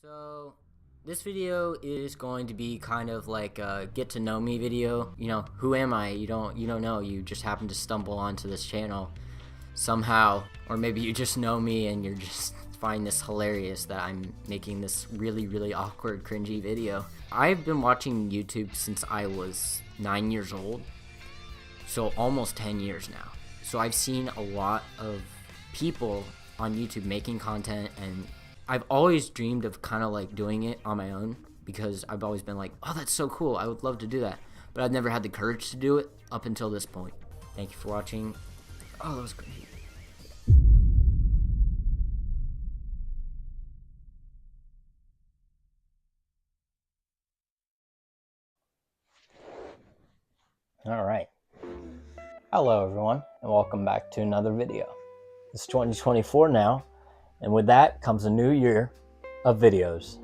So this video is going to be kind of like a get to know me video. You know, who am I? You don't know. You just happen to stumble onto this channel somehow, or maybe you just know me and you're just find this hilarious that I'm making this really awkward cringy video. I've been watching YouTube since I was 9 years old, so almost 10 years now. So I've seen a lot of people on YouTube making content, and I've always dreamed of kind of like doing it on my own because I've always been like, oh, that's so cool, I would love to do that, but I've never had the courage to do it up until this point. Thank you for watching. Oh, that was great. All right. Hello, everyone, and welcome back to another video. It's 2024 now, and with that comes a new year of videos.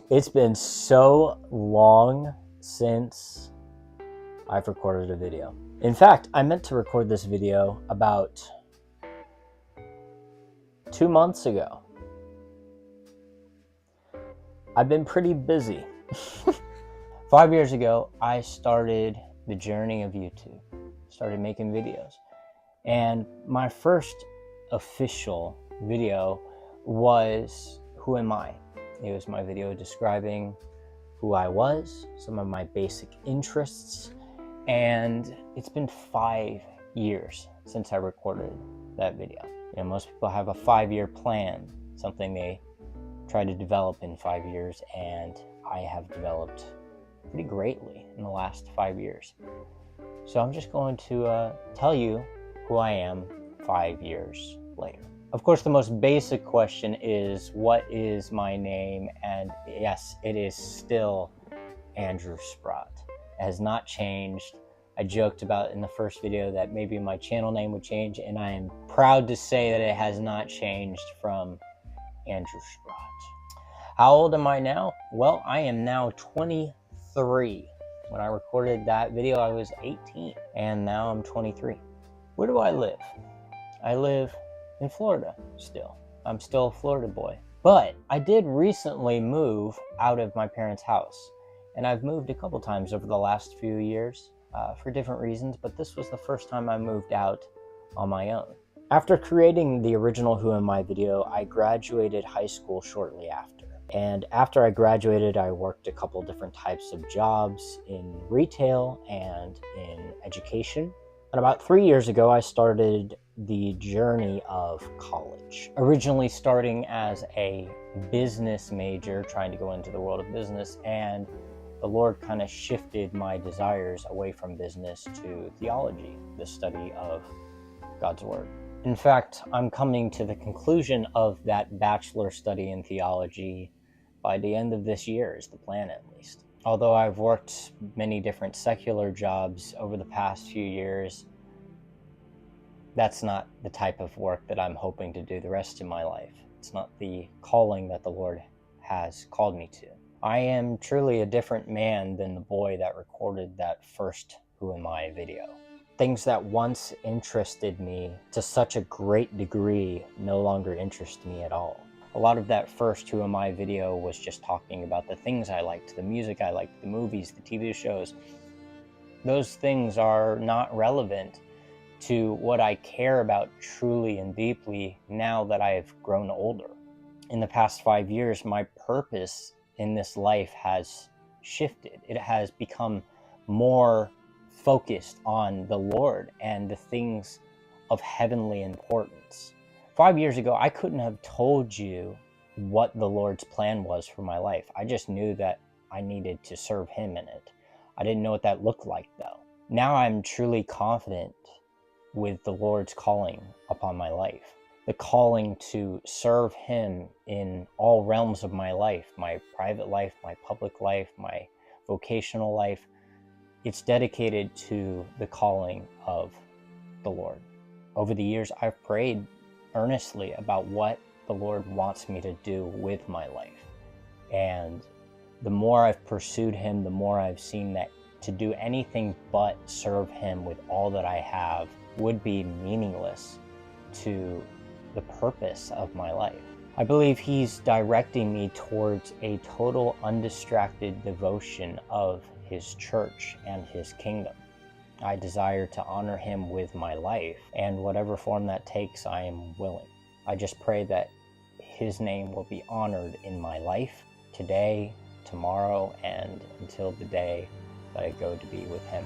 It's been so long since I've recorded a video. In fact, I meant to record this video about 2 months ago. I've been pretty busy. 5 years ago, I started the journey of YouTube, started making videos. And my first official video was Who Am I? It was my video describing who I was, some of my basic interests, and it's been 5 years since I recorded that video. You know, most people have a 5-year plan, something they try to develop in 5 years, and I have developed pretty greatly in the last 5 years. So I'm just going to tell you who I am 5 years later. Of course, the most basic question is, what is my name? And yes, it is still Andrew Sprott. It has not changed. I joked about in the first video that maybe my channel name would change, and I am proud to say that it has not changed from Andrew Sprott. How old am I now? Well, I am now 23. When I recorded that video, I was 18, and now I'm 23. Where do I live? I live in Florida still. I'm still a Florida boy. But I did recently move out of my parents' house, and I've moved a couple times over the last few years for different reasons, but this was the first time I moved out on my own. After creating the original Who Am I video, I graduated high school shortly after. And after I graduated, I worked a couple different types of jobs in retail and in education. And about 3 years ago, I started the journey of college. Originally starting as a business major, trying to go into the world of business, and the Lord kind of shifted my desires away from business to theology, the study of God's Word. In fact, I'm coming to the conclusion of that bachelor study in theology by the end of this year, is the plan at least. Although I've worked many different secular jobs over the past few years, that's not the type of work that I'm hoping to do the rest of my life. It's not the calling that the Lord has called me to. I am truly a different man than the boy that recorded that first Who Am I video. Things that once interested me to such a great degree no longer interest me at all. A lot of that first Who Am I video was just talking about the things I liked, the music I liked, the movies, the TV shows. Those things are not relevant to what I care about truly and deeply now that I've grown older. In the past 5 years, my purpose in this life has shifted. It has become more focused on the Lord and the things of heavenly importance. 5 years ago, I couldn't have told you what the Lord's plan was for my life. I just knew that I needed to serve Him in it. I didn't know what that looked like, though. Now I'm truly confident with the Lord's calling upon my life. The calling to serve Him in all realms of my life, my private life, my public life, my vocational life. It's dedicated to the calling of the Lord. Over the years, I've prayed earnestly about what the Lord wants me to do with my life. And the more I've pursued Him, the more I've seen that to do anything but serve Him with all that I have would be meaningless to the purpose of my life. I believe He's directing me towards a total undistracted devotion of His church and His kingdom. I desire to honor Him with my life, and whatever form that takes, I am willing. I just pray that His name will be honored in my life today, tomorrow, and until the day that I go to be with Him.